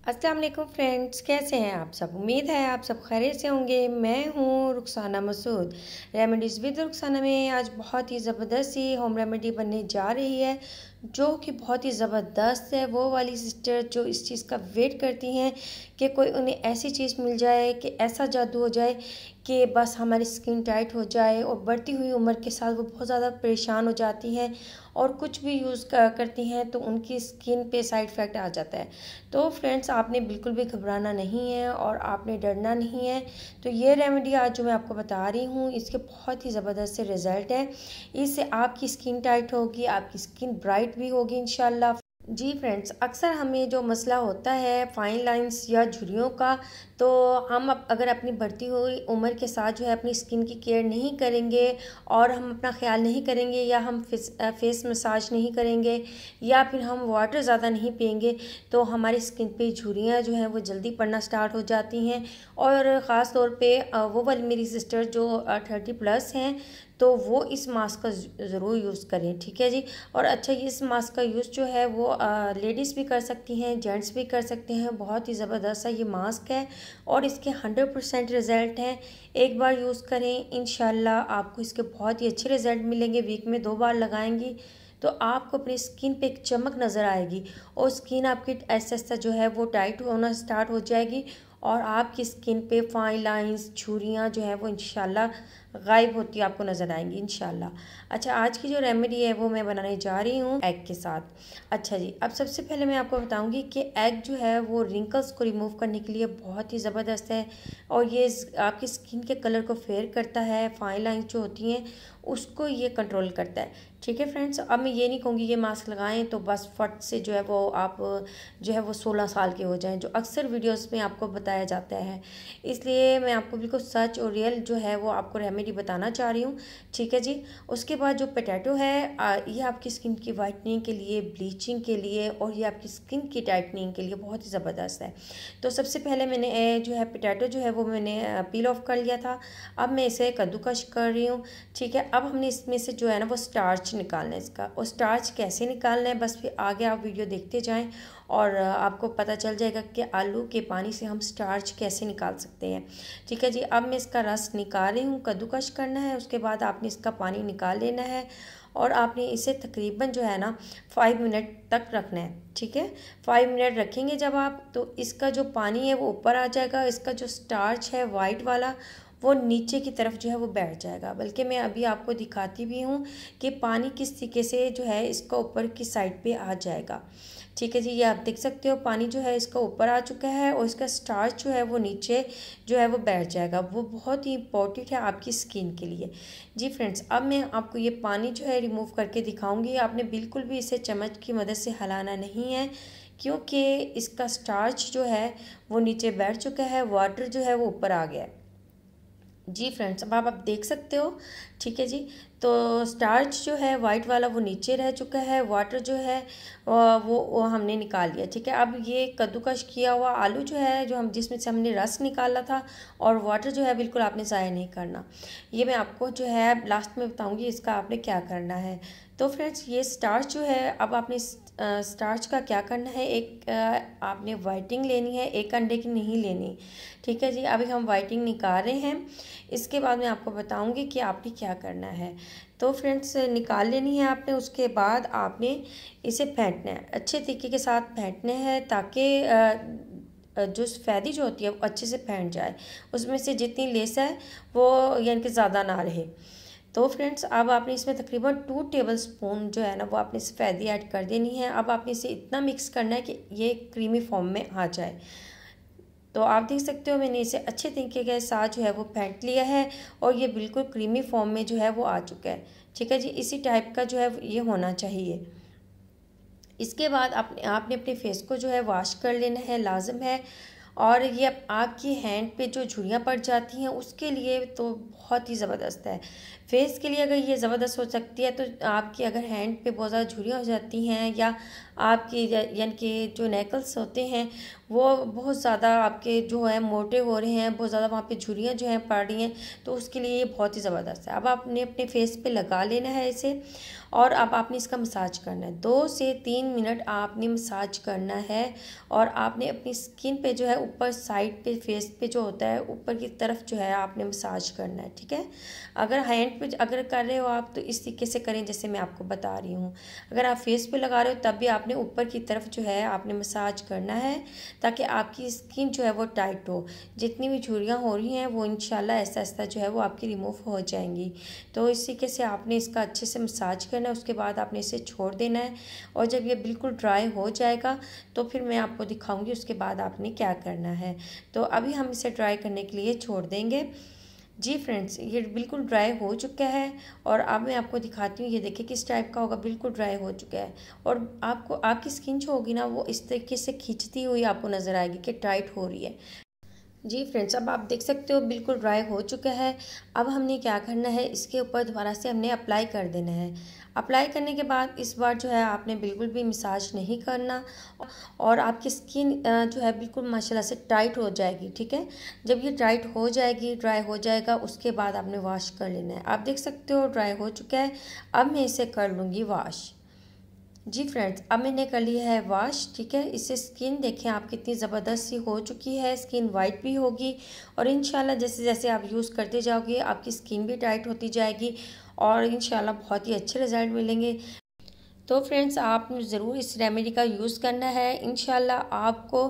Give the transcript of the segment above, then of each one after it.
अस्सलाम वालेकुम फ्रेंड्स, कैसे हैं आप सब। उम्मीद है आप सब खैरियत से होंगे। मैं हूँ रुखसाना मसूद। रेमेडीज़ विद रुखसाना में आज बहुत ही ज़बरदस्त सी होम रेमेडी बनने जा रही है, जो कि बहुत ही ज़बरदस्त है। वो वाली सिस्टर जो इस चीज़ का वेट करती हैं कि कोई उन्हें ऐसी चीज़ मिल जाए, कि ऐसा जादू हो जाए कि बस हमारी स्किन टाइट हो जाए। और बढ़ती हुई उम्र के साथ वो बहुत ज़्यादा परेशान हो जाती हैं और कुछ भी यूज़ करती हैं तो उनकी स्किन पे साइड इफ़ेक्ट आ जाता है। तो फ्रेंड्स, आपने बिल्कुल भी घबराना नहीं है और आपने डरना नहीं है। तो ये रेमेडी आज जो मैं आपको बता रही हूँ, इसके बहुत ही ज़बरदस्त से रिज़ल्ट हैं। इससे आपकी स्किन टाइट होगी, आपकी स्किन ब्राइट भी होगी इंशाल्लाह। जी फ्रेंड्स, अक्सर हमें जो मसला होता है फाइन लाइंस या झुर्रियों का, तो हम अगर अपनी बढ़ती हुई उम्र के साथ जो है अपनी स्किन की केयर नहीं करेंगे और हम अपना ख्याल नहीं करेंगे, या हम फेस मसाज नहीं करेंगे, या फिर हम वाटर ज़्यादा नहीं पियेंगे, तो हमारी स्किन पे झुर्रियाँ जो हैं वो जल्दी पड़ना स्टार्ट हो जाती हैं। और ख़ास तौर पे वो वाली मेरी सिस्टर जो 30+ हैं, तो वो इस मास्क का ज़रूर यूज़ करें, ठीक है जी। और अच्छा, इस मास्क का यूज़ जो है वो लेडीज़ भी कर सकती हैं, जेंट्स भी कर सकते हैं। बहुत ही ज़बरदस्त सा ये मास्क है और इसके 100% रिज़ल्ट हैं। एक बार यूज़ करें, इंशाल्लाह आपको इसके बहुत ही अच्छे रिज़ल्ट मिलेंगे। वीक में 2 बार लगाएंगी तो आपको अपनी स्किन पे एक चमक नज़र आएगी और स्किन आपकी ऐसा ऐसा जो है वो टाइट होना स्टार्ट हो जाएगी और आपकी स्किन पे फाइन लाइंस, झुर्रियाँ जो है वो इंशाल्लाह गायब होती आपको नज़र आएंगी इंशाल्लाह। अच्छा, आज की जो रेमेडी है वो मैं बनाने जा रही हूँ एग के साथ। अच्छा जी, अब सबसे पहले मैं आपको बताऊँगी कि एग जो है वो रिंकल्स को रिमूव करने के लिए बहुत ही ज़बरदस्त है और ये आपकी स्किन के कलर को फेयर करता है। फाइन लाइंस जो होती हैं उसको ये कंट्रोल करता है, ठीक है फ्रेंड्स। अब मैं ये नहीं कहूँगी ये मास्क लगाएं तो बस फट से जो है वो आप जो है वो 16 साल के हो जाएं, जो अक्सर वीडियोस में आपको बताया जाता है। इसलिए मैं आपको बिल्कुल सच और रियल जो है वो आपको रेमेडी बताना चाह रही हूँ, ठीक है जी। उसके बाद जो पोटैटो है, ये आपकी स्किन की वाइटनिंग के लिए, ब्लीचिंग के लिए और ये आपकी स्किन की टाइटनिंग के लिए बहुत ही ज़बरदस्त है। तो सबसे पहले मैंने जो है पोटैटो जो है वो मैंने पील ऑफ कर लिया था। अब मैं इसे कद्दूकश कर रही हूँ, ठीक है। अब हमने इसमें से जो है ना वो स्टार्च निकालना है इसका। और स्टार्च कैसे निकालना है बस फिर आगे आप वीडियो देखते जाएं और आपको पता चल जाएगा कि आलू के पानी से हम स्टार्च कैसे निकाल सकते हैं, ठीक है जी। अब मैं इसका रस निकाल रही हूँ, कद्दूकश करना है, उसके बाद आपने इसका पानी निकाल लेना है और आपने इसे तकरीबन जो है ना 5 मिनट तक रखना है, ठीक है। 5 मिनट रखेंगे जब आप, तो इसका जो पानी है वो ऊपर आ जाएगा, इसका जो स्टार्च है वाइट वाला वो नीचे की तरफ जो है वो बैठ जाएगा। बल्कि मैं अभी आपको दिखाती भी हूँ कि पानी किस तरीके से जो है इसका ऊपर की साइड पे आ जाएगा, ठीक है जी। ये आप देख सकते हो पानी जो है इसका ऊपर आ चुका है और इसका स्टार्च जो है वो नीचे जो है वो बैठ जाएगा। वो बहुत ही इंपॉर्टेंट है आपकी स्किन के लिए जी फ्रेंड्स। अब मैं आपको ये पानी जो है रिमूव करके दिखाऊंगी। आपने बिल्कुल भी इसे चम्मच की मदद से हिलाना नहीं है, क्योंकि इसका स्टार्च जो है वो नीचे बैठ चुका है, वाटर जो है वो ऊपर आ गया है जी फ्रेंड्स। अब आप देख सकते हो, ठीक है जी। तो स्टार्च जो है वाइट वाला वो नीचे रह चुका है, वाटर जो है वो हमने निकाल लिया, ठीक है। अब ये कद्दूकश किया हुआ आलू जो है, जो हम जिसमें से हमने रस निकाला था, और वाटर जो है बिल्कुल आपने ज़ाया नहीं करना। ये मैं आपको जो है लास्ट में बताऊंगी इसका आपने क्या करना है। तो फ्रेंड्स, ये स्टार्च जो है, अब आपने स्टार्च का क्या करना है, एक आपने वाइटिंग लेनी है, एक अंडे की नहीं लेनी, ठीक है जी। अभी हम वाइटिंग निकाल रहे हैं, इसके बाद मैं आपको बताऊंगी कि आपने क्या करना है। तो फ्रेंड्स, निकाल लेनी है आपने, उसके बाद आपने इसे फेंटना है, अच्छे तरीके के साथ फेंटना है, ताकि जो सफ़ेदी जो होती है वो अच्छे से फेंट जाए, उसमें से जितनी लेस है वो यानी कि ज़्यादा ना रहे। तो फ्रेंड्स, अब आपने इसमें तकरीबन 2 टेबल स्पून जो है ना वो आपने सफ़ेदी ऐड कर देनी है। अब आपने इसे इतना मिक्स करना है कि ये क्रीमी फॉर्म में आ जाए। तो आप देख सकते हो मैंने इसे अच्छे तरीके के साथ जो है वो फेंट लिया है और ये बिल्कुल क्रीमी फॉर्म में जो है वो आ चुका है, ठीक है जी। इसी टाइप का जो है ये होना चाहिए। इसके बाद आपने अपने फेस को जो है वॉश कर लेना है, लाजम है। और ये आपकी हैंड पे जो झुर्रियाँ पड़ जाती हैं उसके लिए तो बहुत ही ज़बरदस्त है। फेस के लिए अगर ये ज़बरदस्त हो सकती है, तो आपकी अगर हैंड पे बहुत ज़्यादा झुर्रियाँ हो जाती हैं या आपकी यानी कि जो नेकल्स होते हैं वो बहुत ज़्यादा आपके जो है मोटे हो रहे हैं, बहुत ज़्यादा वहाँ पे झुर्रियाँ जो हैं पड़ रही हैं, तो उसके लिए ये बहुत ही ज़बरदस्त है। अब आपने अपने फेस पे लगा लेना है इसे, और अब आपने इसका मसाज करना है। 2 से 3 मिनट आपने मसाज करना है, और आपने अपनी स्किन पे जो है ऊपर साइड पे फेस पे जो होता है ऊपर की तरफ जो है आपने मसाज करना है, ठीक है। अगर हैंड पे अगर कर रहे हो आप तो इस तरीके से करें जैसे मैं आपको बता रही हूँ। अगर आप फेस पे लगा रहे हो तब भी आपने ऊपर की तरफ जो है आपने मसाज करना है, ताकि आपकी स्किन जो है वो टाइट हो। जितनी भी झुर्रियाँ हो रही हैं वो इंशाल्लाह ऐसा ऐसा जो है वो आपकी रिमूव हो जाएंगी। तो इस तरीके से आपने इसका अच्छे से मसाज करना है, उसके बाद आपने इसे छोड़ देना है, और जब ये बिल्कुल ड्राई हो जाएगा तो फिर मैं आपको दिखाऊंगी उसके बाद आपने क्या करना है। तो अभी हम इसे ड्राई करने के लिए छोड़ देंगे। जी फ्रेंड्स, ये बिल्कुल ड्राई हो चुका है, और अब मैं आपको दिखाती हूँ। ये देखिए किस टाइप का होगा, बिल्कुल ड्राई हो चुका है, और आपको आपकी स्किन जो होगी ना वो इस तरीके से खींचती हुई आपको नज़र आएगी कि टाइट हो रही है। जी फ्रेंड्स, अब आप देख सकते हो बिल्कुल ड्राई हो चुका है। अब हमने क्या करना है, इसके ऊपर दोबारा से हमने अप्लाई कर देना है। अप्लाई करने के बाद इस बार जो है आपने बिल्कुल भी मसाज नहीं करना, और आपकी स्किन जो है बिल्कुल माशाल्लाह से टाइट हो जाएगी, ठीक है। जब ये टाइट हो जाएगी, ड्राई हो जाएगा, उसके बाद आपने वॉश कर लेना है। आप देख सकते हो ड्राई हो चुका है। अब मैं इसे कर लूँगी वॉश। जी फ्रेंड्स, अब मैंने कर लिया है वॉश, ठीक है। इससे स्किन देखें आप कितनी ज़बरदस्त सी हो चुकी है, स्किन वाइट भी होगी, और इंशाल्लाह जैसे जैसे आप यूज़ करते जाओगे आपकी स्किन भी टाइट होती जाएगी, और इंशाल्लाह बहुत ही अच्छे रिजल्ट मिलेंगे। तो फ्रेंड्स, आप ज़रूर इस रेमेडी का यूज़ करना है। इंशाल्लाह आपको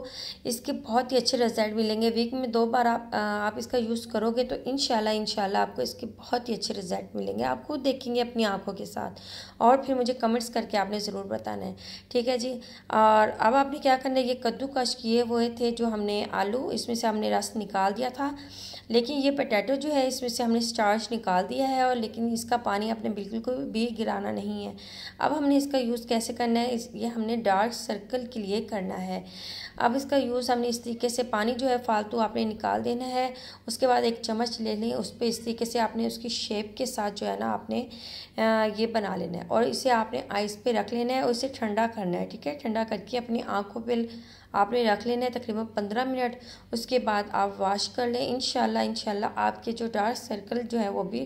इसके बहुत ही अच्छे रिजल्ट मिलेंगे। वीक में 2 बार आप इसका यूज़ करोगे तो इंशाल्लाह आपको इसके बहुत ही अच्छे रिजल्ट मिलेंगे। आप खुद देखेंगे अपनी आंखों के साथ, और फिर मुझे कमेंट्स करके आपने ज़रूर बताना है, ठीक है जी। और अब आपने क्या करना है, ये कद्दूकश किए हुए थे जो हमने आलू, इसमें से हमने रस निकाल दिया था, लेकिन ये पोटैटो जो है इसमें से हमने स्टार्च निकाल दिया है, और लेकिन इसका पानी आपने बिल्कुल भी गिराना नहीं है। अब हमने इसका यूज़ कैसे करना है, ये हमने डार्क सर्कल के लिए करना है। अब इसका यूज़ हमने इस तरीके से, पानी जो है फालतू आपने निकाल देना है, उसके बाद एक चम्मच ले लें, उस पर इस तरीके से आपने उसकी शेप के साथ जो है ना आपने ये बना लेना है, और इसे आपने आइस पे रख लेना है, और इसे ठंडा करना है, ठीक है। ठंडा करके अपनी आँखों पे आपने रख लेना है तकरीबन 15 मिनट। उसके बाद आप वॉश कर लें। इंशाल्लाह आपके जो डार्क सर्कल जो है वो भी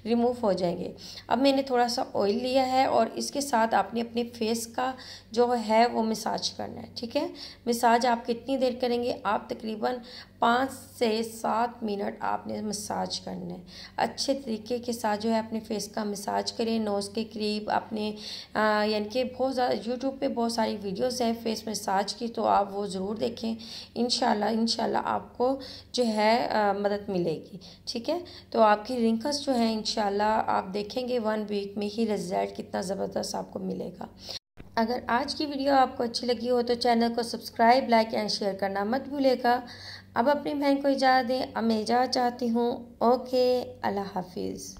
रिमूव हो जाएंगे। अब मैंने थोड़ा सा ऑयल लिया है, और इसके साथ आपने अपने फेस का जो है वो मसाज करना है, ठीक है। मसाज आप कितनी देर करेंगे, आप तकरीबन 5 से 7 मिनट आपने मसाज करना है। अच्छे तरीके के साथ जो है अपने फेस का मसाज करें, नोज़ के करीब अपने यानी कि बहुत ज़्यादा यूट्यूब पे बहुत सारी वीडियोस हैं फेस मसाज की, तो आप वो ज़रूर देखें। इंशाल्लाह आपको जो है मदद मिलेगी, ठीक है। तो आपकी रिंकल्स जो हैं इंशाल्लाह आप देखेंगे 1 वीक में ही रिज़ल्ट कितना ज़बरदस्त आपको मिलेगा। अगर आज की वीडियो आपको अच्छी लगी हो तो चैनल को सब्सक्राइब, लाइक एंड शेयर करना मत भूलिएगा। अब अपनी बहन को इजाज़त दें, अब मैं इजाज़त चाहती हूँ। ओके, अल्लाह हाफिज़।